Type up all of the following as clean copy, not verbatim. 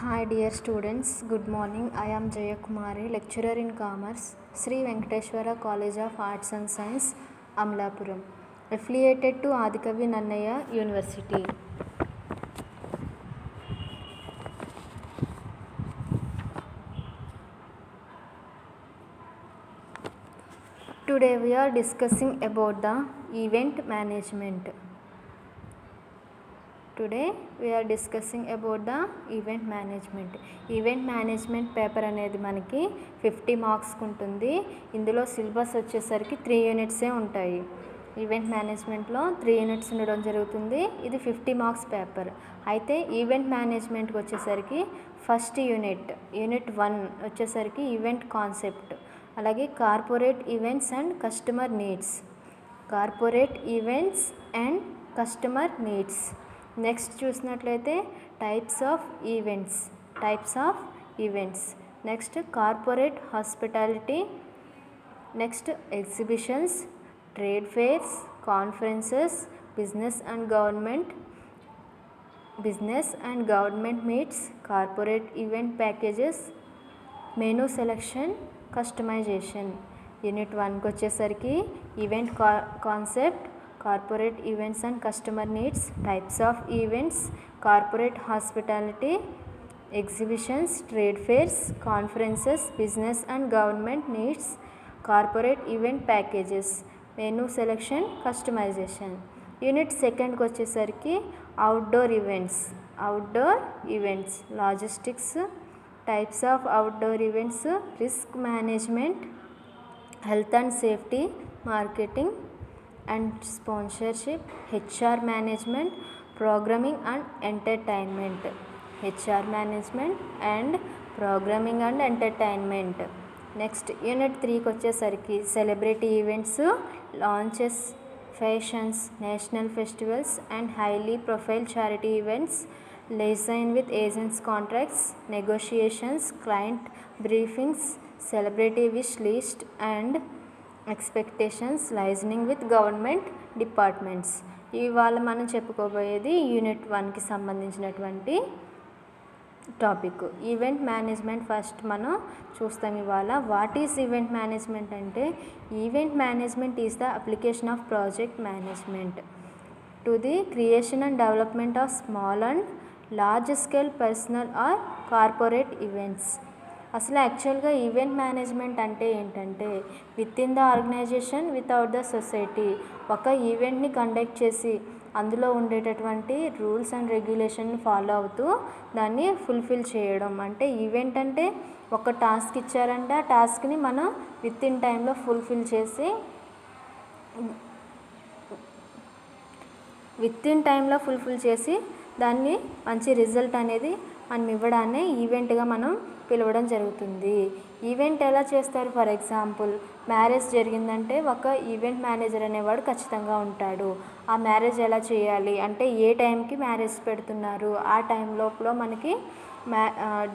Hi dear students, good morning. I am Jaya Kumari, lecturer in Commerce, Sri Venkateshwara College of Arts and Science, Amlapuram, affiliated to Adikavi Nannaya University. Today we are discussing about the event management. Today we are discussing about the event management. Event management paper అనేది మనకి 50 మార్క్స్కి ఉంటుంది. ఇందులో syllabus వచ్చేసరికి 3 యూనిట్సే ఉంటాయి. Event మేనేజ్మెంట్లో 3 units ఉండడం జరుగుతుంది. ఇది 50 మార్క్స్ పేపర్. అయితే ఈవెంట్ మేనేజ్మెంట్కి వచ్చేసరికి ఫస్ట్ యూనిట్ 1 వచ్చేసరికి ఈవెంట్ కాన్సెప్ట్, అలాగే corporate events and customer needs, corporate events and customer needs. Next చూసినట్లయితే types of events, next corporate hospitality, next exhibitions, trade fairs, conferences, business and government meets, corporate event packages, menu selection, customization. Unit 1కి వచ్చేసరికి event concept, corporate events and customer needs, types of events, corporate hospitality, exhibitions, trade fairs, conferences, business and government needs, corporate event packages, menu selection, customization. Unit 2కి వచ్చేసరికి outdoor events, logistics, types of outdoor events, risk management, health and safety, marketing and sponsorship, HR management, programming and entertainment. Next unit 3కి వచ్చేసరికి celebrity events, launches, fashions, national festivals and highly profile charity events, liaison with agents contracts, negotiations, client briefings, celebrity wish list and expectations, liaising with government departments. ఇవాళ మనం చెప్పుకోబోయేది unit 1కి సంబంధించినటువంటి topic event management. First మనం చూస్తాం ఇవాళ. What is event management అంటే, event management is the application of project management to the creation and development of small and large scale personal or corporate events. అసలు యాక్చువల్గా event management అంటే ఏంటంటే, with in the organisation without the society, ఒక ఈవెంట్ని conduct చేసి అందులో ఉండేటటువంటి rules and రెగ్యులేషన్ని follow అవుతూ దాన్ని ఫుల్ఫిల్ చేయడం. అంటే ఈవెంట్ అంటే ఒక టాస్క్ ఇచ్చారంటే ఆ టాస్క్ని మనం విత్ ఇన్ టైంలో ఫుల్ఫిల్ చేసి దాన్ని మంచి రిజల్ట్ అనేది మనం ఇవ్వడాన్ని ఈవెంట్గా మనం పిలవడం జరుగుతుంది. ఈవెంట్ ఎలా చేస్తారు? ఫర్ ఎగ్జాంపుల్, మ్యారేజ్ జరిగిందంటే ఒక ఈవెంట్ మేనేజర్ అనేవాడు ఖచ్చితంగా ఉంటాడు. ఆ మ్యారేజ్ ఎలా చేయాలి అంటే, ఏ టైంకి మ్యారేజ్ పెడుతున్నారు, ఆ టైం లోపల మనకి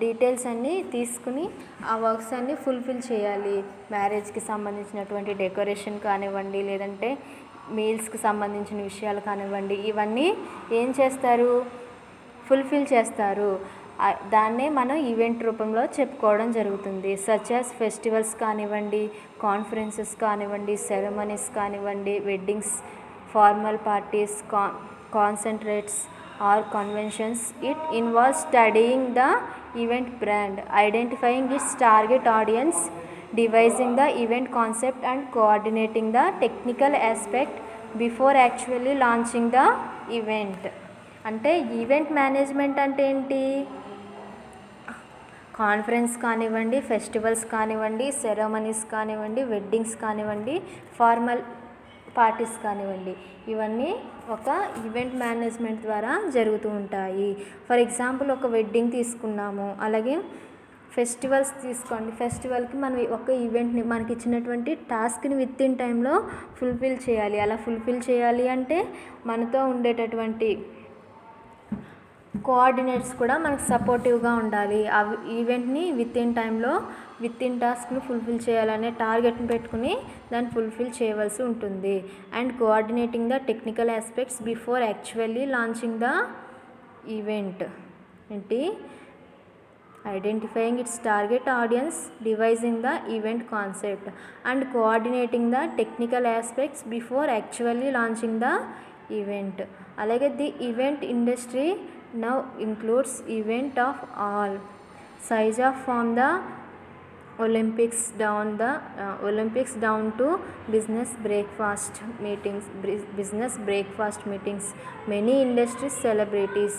డీటెయిల్స్ అన్నీ తీసుకుని ఆ వర్క్స్ అన్నీ ఫుల్ఫిల్ చేయాలి. మ్యారేజ్కి సంబంధించినటువంటి డెకరేషన్ కానివ్వండి, లేదంటే మీల్స్కి సంబంధించిన విషయాలు కానివ్వండి, ఇవన్నీ ఏం చేస్తారు? ఫుల్ఫిల్ చేస్తారు. దాన్నే మనం ఈవెంట్ రూపంలో చెప్పుకోవడం జరుగుతుంది. సచ్ యాజ్ ఫెస్టివల్స్ కానివ్వండి, కాన్ఫరెన్సెస్ కానివ్వండి, సెరమనీస్ కానివ్వండి, weddings, formal parties, concentrates or conventions. It involves studying the event brand, identifying its target audience, devising the event concept and coordinating the technical aspect before actually launching the event. అంటే event management అంటే ఏంటి? Conference కానివ్వండి, festivals కానివ్వండి, ceremonies కానివ్వండి, weddings కానివ్వండి, formal parties కానివ్వండి, ఇవన్నీ ఒక ఈవెంట్ మేనేజ్మెంట్ ద్వారా జరుగుతూ ఉంటాయి. ఫర్ ఎగ్జాంపుల్, ఒక వెడ్డింగ్ తీసుకున్నాము, అలాగే ఫెస్టివల్స్ తీసుకోండి. ఫెస్టివల్కి మనం ఒక ఈవెంట్ని, మనకి ఇచ్చినటువంటి టాస్క్ని విత్ ఇన్ టైంలో ఫుల్ఫిల్ చేయాలి. అలా ఫుల్ఫిల్ చేయాలి అంటే మనతో ఉండేటటువంటి కోఆర్డినేట్స్ కూడా మనకు సపోర్టివ్గా ఉండాలి. ఆ ఈవెంట్ని విత్ ఇన్ టైంలో టాస్క్ని ఫుల్ఫిల్ చేయాలనే టార్గెట్ని పెట్టుకుని దాన్ని ఫుల్ఫిల్ చేయవలసి ఉంటుంది. And coordinating the technical aspects before actually launching the event ఏంటి? Identifying its target audience, devising the event concept and coordinating the technical aspects before actually launching the event. అలాగే the event industry now includes event of all size of from the Olympics down to business breakfast meetings. Many industry celebrities,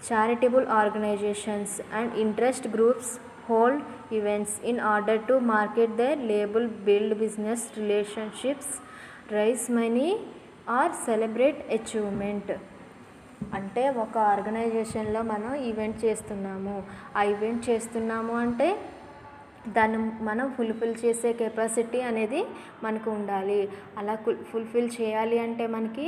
charitable organizations and interest groups hold events in order to market their label, build business relationships, raise money or celebrate achievement. అంటే ఒక ఆర్గనైజేషన్లో మనం event చేస్తున్నాము అంటే దాన్ని మనం fulfil చేసే capacity అనేది మనకు ఉండాలి. అలా ఫుల్ఫిల్ చేయాలి అంటే మనకి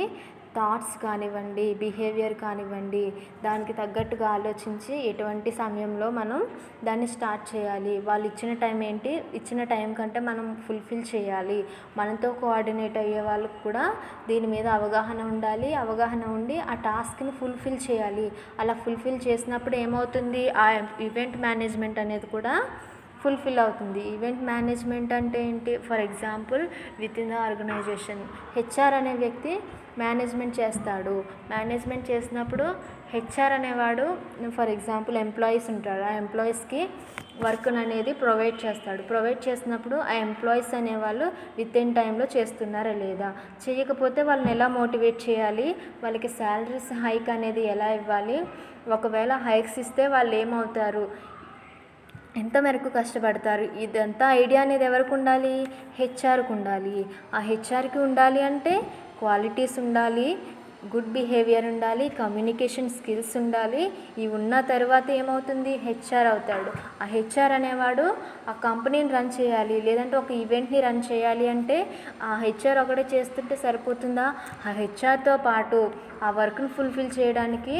థాట్స్ కానివ్వండి, బిహేవియర్ కానివ్వండి, దానికి తగ్గట్టుగా ఆలోచించి ఎటువంటి సమయంలో మనం దాన్ని స్టార్ట్ చేయాలి, వాళ్ళు ఇచ్చిన టైం ఏంటి, ఇచ్చిన టైం కంటే మనం ఫుల్ఫిల్ చేయాలి. మనతో కోఆర్డినేట్ అయ్యే వాళ్ళకు కూడా దీని మీద అవగాహన ఉండాలి. అవగాహన ఉండి ఆ టాస్క్ని ఫుల్ఫిల్ చేయాలి. అలా ఫుల్ఫిల్ చేసినప్పుడు ఏమవుతుంది, ఆ ఈవెంట్ మేనేజ్మెంట్ అనేది కూడా ఫుల్ఫిల్ అవుతుంది. ఈవెంట్ మేనేజ్మెంట్ అంటే ఏంటి? For example with in the organisation HR అనే వ్యక్తి మేనేజ్మెంట్ చేస్తాడు. మేనేజ్మెంట్ చేసినప్పుడు హెచ్ఆర్ అనేవాడు ఫర్ ఎగ్జాంపుల్ ఎంప్లాయీస్ ఉంటాడు. ఆ ఎంప్లాయీస్కి వర్క్ అనేది ప్రొవైడ్ చేస్తాడు. ప్రొవైడ్ చేసినప్పుడు ఆ ఎంప్లాయీస్ అనేవాళ్ళు విత్ ఇన్ టైంలో చేస్తున్నారా లేదా, చేయకపోతే వాళ్ళని ఎలా మోటివేట్ చేయాలి, వాళ్ళకి శాలరీస్ హైక్ అనేది ఎలా ఇవ్వాలి, ఒకవేళ హైక్స్ ఇస్తే వాళ్ళు ఏమవుతారు, ఎంత మేరకు కష్టపడతారు, ఇదంతా ఐడియా అనేది ఎవరికి ఉండాలి, హెచ్ఆర్కి ఉండాలి. ఆ హెచ్ఆర్కి ఉండాలి అంటే క్వాలిటీస్ ఉండాలి, గుడ్ బిహేవియర్ ఉండాలి, కమ్యూనికేషన్ స్కిల్స్ ఉండాలి. ఇవి ఉన్న తర్వాత ఏమవుతుంది, హెచ్ఆర్ అవుతాడు. ఆ హెచ్ఆర్ అనేవాడు ఆ కంపెనీని రన్ చేయాలి, లేదంటే ఒక ఈవెంట్ని రన్ చేయాలి అంటే ఆ హెచ్ఆర్ ఒకటే చేస్తుంటే సరిపోతుందా? ఆ హెచ్ఆర్తో పాటు ఆ వర్క్ను ఫుల్ఫిల్ చేయడానికి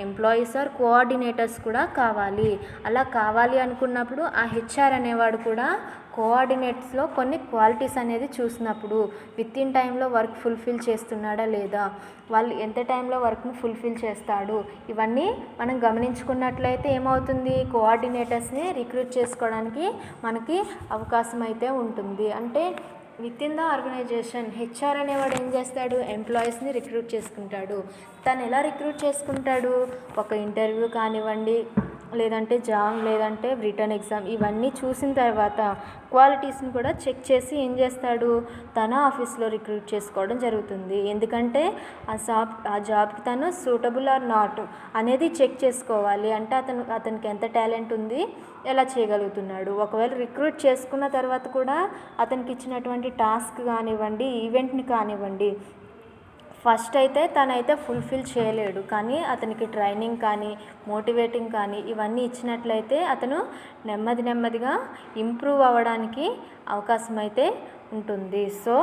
ఎంప్లాయీస్ ఆర్ కోఆర్డినేటర్స్ కూడా కావాలి. అలా కావాలి అనుకున్నప్పుడు ఆ హెచ్ఆర్ అనేవాడు కూడా కోఆర్డినేట్స్లో కొన్ని క్వాలిటీస్ అనేది చూసినప్పుడు విత్ ఇన్ టైంలో వర్క్ ఫుల్ఫిల్ చేస్తున్నాడా లేదా, వాళ్ళు ఎంత టైంలో వర్క్ను ఫుల్ఫిల్ చేస్తాడు, ఇవన్నీ మనం గమనించుకున్నట్లయితే ఏమవుతుంది, కోఆర్డినేటర్స్ని రిక్రూట్ చేసుకోవడానికి మనకి అవకాశం అయితే ఉంటుంది. అంటే with in the organisation HR అనేవాడు ఏం చేస్తాడు, ఎంప్లాయీస్ని రిక్రూట్ చేసుకుంటాడు. తను ఎలా రిక్రూట్ చేసుకుంటాడు, ఒక ఇంటర్వ్యూ కానివ్వండి, లేదంటే జాబ్, లేదంటే రిటర్న్ ఎగ్జామ్, ఇవన్నీ చూసిన తర్వాత క్వాలిటీస్ని కూడా చెక్ చేసి ఏం చేస్తాడు, తన ఆఫీస్లో రిక్రూట్ చేసుకోవడం జరుగుతుంది. ఎందుకంటే ఆ జాబ్కి తను సూటబుల్ ఆర్ నాట్ అనేది చెక్ చేసుకోవాలి. అంటే అతనికి ఎంత టాలెంట్ ఉంది, ఎలా చేయగలుగుతున్నాడు. ఒకవేళ రిక్రూట్ చేసుకున్న తర్వాత కూడా అతనికి ఇచ్చినటువంటి టాస్క్ కానివ్వండి, ఈవెంట్ని కానివ్వండి, ఫస్ట్ అయితే తనైతే ఫుల్ఫిల్ చేయలేడు, కానీ అతనికి ట్రైనింగ్ కానీ మోటివేటింగ్ కానీ ఇవన్నీ ఇచ్చినట్లయితే అతను నెమ్మదిగా ఇంప్రూవ్ అవ్వడానికి అవకాశం అయితే ఉంటుంది. సో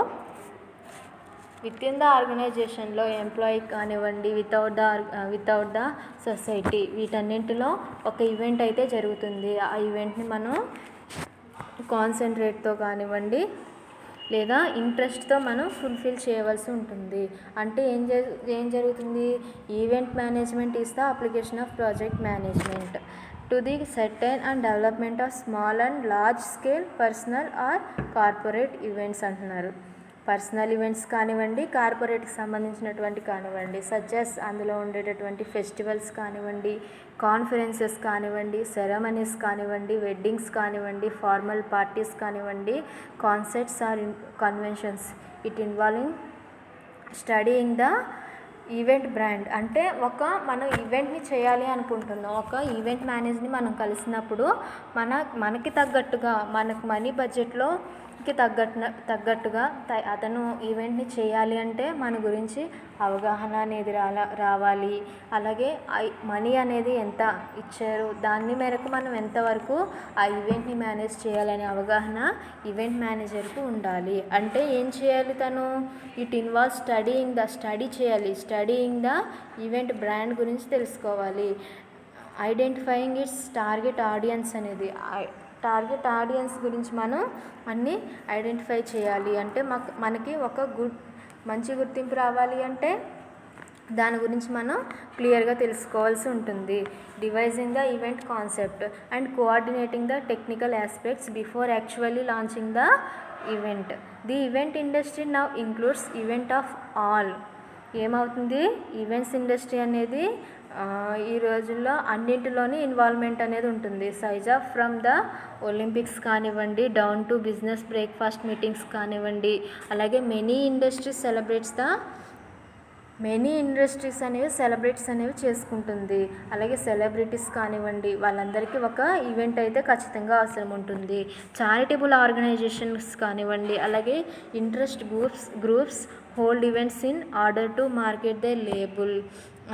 విత్ ఇన్ ద ఆర్గనైజేషన్లో ఎంప్లాయీ కానివ్వండి, వితౌట్ ద సొసైటీ, వీటన్నింటిలో ఒక ఈవెంట్ అయితే జరుగుతుంది. ఆ ఈవెంట్ని మనం కాన్సన్ట్రేట్తో కానివ్వండి లేదా ఇంట్రెస్ట్తో మనం ఫుల్ఫిల్ చేయవలసి ఉంటుంది. అంటే ఏం జరుగుతుంది, event management is the application of project management to the certain and development of small and large scale personal or corporate events అంటున్నారు. పర్సనల్ ఈవెంట్స్ కానివ్వండి, కార్పొరేట్కి సంబంధించినటువంటి కానివ్వండి, సజెస్ అందులో ఉండేటటువంటి ఫెస్టివల్స్ కానివ్వండి, కాన్ఫరెన్సెస్ కానివ్వండి, సెరమనీస్ కానివ్వండి, వెడ్డింగ్స్ కానివ్వండి, ఫార్మల్ పార్టీస్ కానివ్వండి, concerts or conventions, it involving studying the event brand. అంటే మనం ఈవెంట్ని చేయాలి అనుకుంటున్నాం, ఒక ఈవెంట్ మేనేజ్ని మనం కలిసినప్పుడు మనకి తగ్గట్టుగా, మనకు మనీ బడ్జెట్లోకి తగ్గట్టుగా అతను ఈవెంట్ని చేయాలి అంటే మన గురించి అవగాహన అనేది రావాలి. అలాగే మనీ అనేది ఎంత ఇచ్చారు, దాని మేరకు మనం ఎంతవరకు ఆ ఈవెంట్ని మేనేజ్ చేయాలనే అవగాహన ఈవెంట్ మేనేజర్కు ఉండాలి. అంటే ఏం చేయాలి, తను it involve studying the event brand గురించి తెలుసుకోవాలి. ఐడెంటిఫైయింగ్ ఇట్స్ టార్గెట్ ఆడియన్స్ అనేది, టార్గెట్ ఆడియన్స్ గురించి మనం అన్నీ ఐడెంటిఫై చేయాలి. అంటే మనకి ఒక మంచి గుర్తింపు రావాలి అంటే దాని గురించి మనం క్లియర్గా తెలుసుకోవాల్సి ఉంటుంది. Devising the event concept and coordinating the technical aspects before actually launching the event. The event industry now includes event of all. ఏమవుతుంది, ఈవెంట్స్ ఇండస్ట్రీ అనేది ఈ రోజుల్లో అన్నింటిలోని ఇన్వాల్వ్మెంట్ అనేది ఉంటుంది. Size of from the Olympics కానివ్వండి, down to business breakfast meetings కానివ్వండి, అలాగే మెనీ ఇండస్ట్రీస్ సెలబ్రేట్స్ అనేవి చేసుకుంటుంది. అలాగే సెలబ్రిటీస్ కానివ్వండి, వాళ్ళందరికీ ఒక ఈవెంట్ అయితే ఖచ్చితంగా అవసరం ఉంటుంది. చారిటబుల్ ఆర్గనైజేషన్స్ కానివ్వండి, అలాగే interest groups hold events in order to market the label.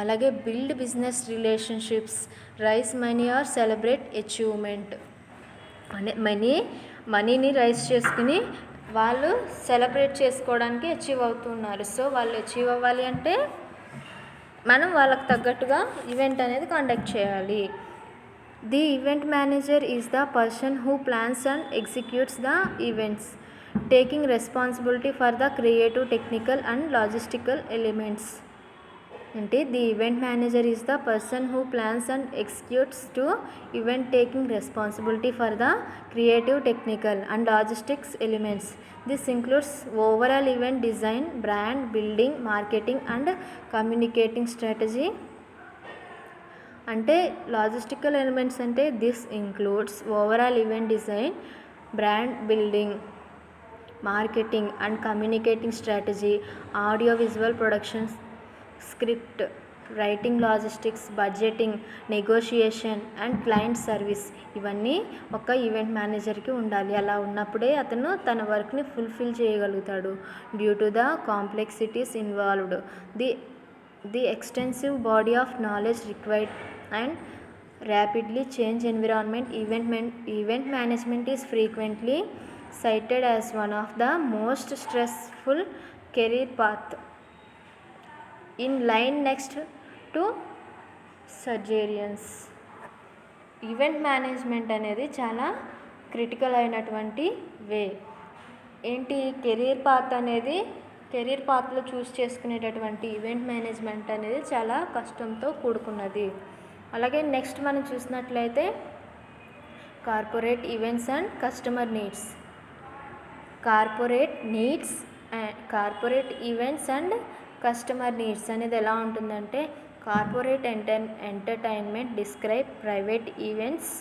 అలాగే build business relationships, raise money or celebrate achievement. మనీని రైస్ చేసుకుని వాళ్ళు సెలబ్రేట్ చేసుకోవడానికి అచీవ్ అవుతున్నారు. సో వాళ్ళు అచీవ్ అవ్వాలి అంటే మనం వాళ్ళకి తగ్గట్టుగా ఈవెంట్ అనేది కండక్ట్ చేయాలి. The event manager is the person who plans and executes the events, taking responsibility for the creative, technical and logistical elements. అంటే the event manager is the person who plans and executes to event, taking responsibility for the creative, technical and logistics elements. This includes overall event design, brand building, marketing and communicating strategy. అంటే logistical elements అంటే this includes overall event design, brand building, marketing and communicating strategy, audio visual productions, script writing, logistics, budgeting, negotiation and client service. ఇవన్నీ ఒక event మేనేజర్కి ఉండాలి. అలా ఉన్నప్పుడే అతను తన వర్క్ని ఫుల్ఫిల్ చేయగలుగుతాడు. Due to the complexities involved, the extensive body of knowledge required and rapidly change environment, event management is frequently cited as one of the most stressful career path in line next to surgeons. Event management అనేది చాలా critical అయినటువంటి వే. ఏంటి, career పాత్లో చూస్ చేసుకునేటటువంటి event management అనేది చాలా కష్టంతో కూడుకున్నది. అలాగే నెక్స్ట్ మనం చూసినట్లయితే corporate events and customer needs. Corporate events and customer needs అనేది ఎలా ఉంటుందంటే, corporate entertainment describe private events.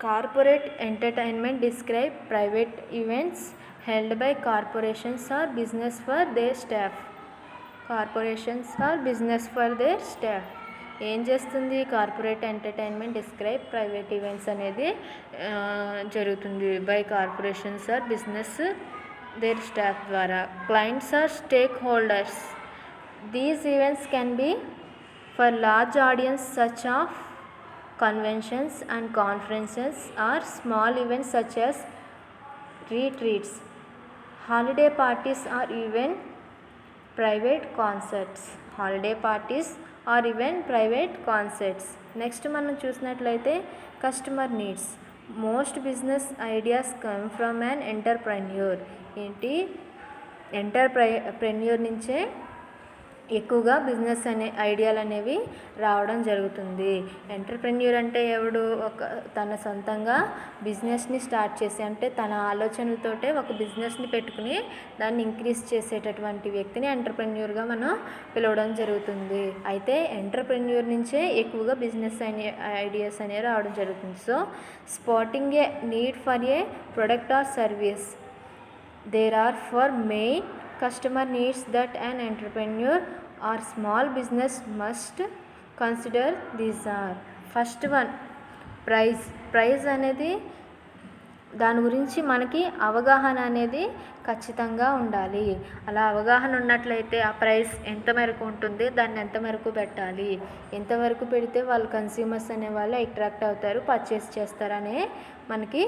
Corporate entertainment describe private events held by corporations or business for their staff. ఏం చేస్తుంది, corporate entertainment describe private events అనేది జరుగుతుంది by corporations or business their staff ద్వారా. Clients or stakeholders. These events can be for large audience such of conventions and conferences or small events such as retreats, holiday parties or even private concerts. Next మనం చూసినట్లయితే customer needs. Most business ideas come from an entrepreneur. ఏంటి, entrepreneur నుంచే ఎక్కువగా business ఐడియాలు అనేవి రావడం జరుగుతుంది. Entrepreneur అంటే ఎవడు, తన సొంతంగా బిజినెస్ని స్టార్ట్ చేసి, అంటే తన ఆలోచనలతోటే ఒక బిజినెస్ని పెట్టుకుని దాన్ని ఇంక్రీజ్ చేసేటటువంటి వ్యక్తిని ఎంటర్ప్రెన్యూర్గా మనం పిలవడం జరుగుతుంది. అయితే ఎంటర్ప్రెన్యూర్ నుంచే ఎక్కువగా బిజినెస్ ఐడియాస్ అనేవి రావడం జరుగుతుంది. So spotting a need for a product or service. There are for main customer needs that an entrepreneur or small business must consider. These are, first one, price అనేది దాని గురించి మనకి అవగాహన అనేది ఖచ్చితంగా ఉండాలి. అలా అవగాహన ఉన్నట్లయితే ఆ ప్రైస్ ఎంత మేరకు ఉంటుంది, దాన్ని ఎంత మేరకు పెట్టాలి, ఎంతవరకు పెడితే వాళ్ళు కన్స్యూమర్స్ అనే వాళ్ళు అట్రాక్ట్ అవుతారు, పర్చేస్ చేస్తారనే మనకి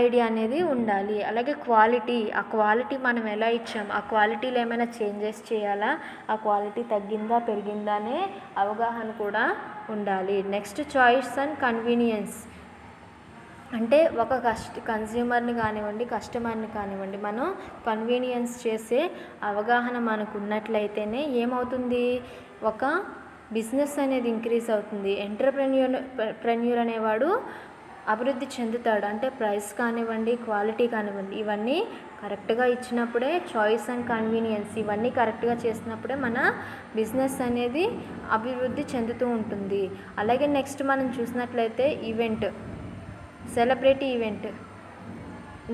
ఐడియా అనేది ఉండాలి. అలాగే ఆ క్వాలిటీ మనం ఎలా ఇచ్చాం, ఆ క్వాలిటీలో ఏమైనా చేంజెస్ చేయాలా, ఆ క్వాలిటీ తగ్గిందా పెరిగిందా అనే అవగాహన కూడా ఉండాలి. Next choice and convenience. అంటే ఒక కన్జ్యూమర్ని కానివ్వండి, కస్టమర్ని కానివ్వండి, మనం కన్వీనియన్స్ చేసే అవగాహన మనకు ఉన్నట్లయితేనే ఏమవుతుంది, ఒక బిజినెస్ అనేది ఇంక్రీజ్ అవుతుంది. ఎంటర్ప్రెన్యూర్ అనేవాడు అభివృద్ధి చెందుతాడు. అంటే ప్రైస్ కానివ్వండి, క్వాలిటీ కానివ్వండి, ఇవన్నీ కరెక్ట్గా ఇచ్చినప్పుడే, చాయిస్ అండ్ కన్వీనియన్స్ ఇవన్నీ కరెక్ట్గా చేసినప్పుడే మన బిజినెస్ అనేది అభివృద్ధి చెందుతూ ఉంటుంది. అలాగే నెక్స్ట్ మనం చూసినట్లయితే event, celebrity event.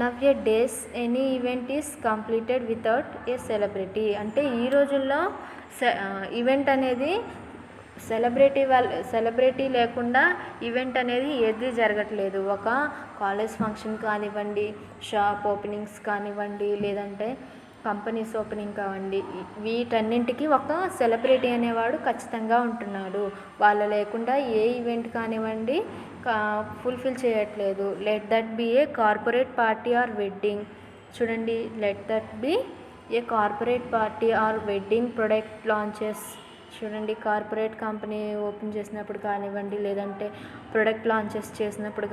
Now A days any event is completed without a celebrity. అంటే ఈ రోజుల్లో ఈవెంట్ అనేది సెలబ్రిటీ లేకుండా ఈవెంట్ అనేది ఏది జరగట్లేదు. ఒక కాలేజ్ ఫంక్షన్ కానివ్వండి, షాప్ ఓపెనింగ్స్ కానివ్వండి, లేదంటే కంపెనీస్ ఓపెనింగ్ కావండి, వీటన్నింటికి ఒక సెలబ్రిటీ అనేవాడు ఖచ్చితంగా ఉంటున్నాడు. వాళ్ళు లేకుండా ఏ ఈవెంట్ కానివ్వండి ఫుల్ఫిల్ చేయట్లేదు. Let that be a corporate party or wedding. చూడండి, let that be a corporate party or wedding product launches. చూడండి, కార్పొరేట్ కంపెనీ ఓపెన్ చేసినప్పుడు కానివ్వండి, లేదంటే ప్రొడక్ట్ లాంచెస్ చేసినప్పుడు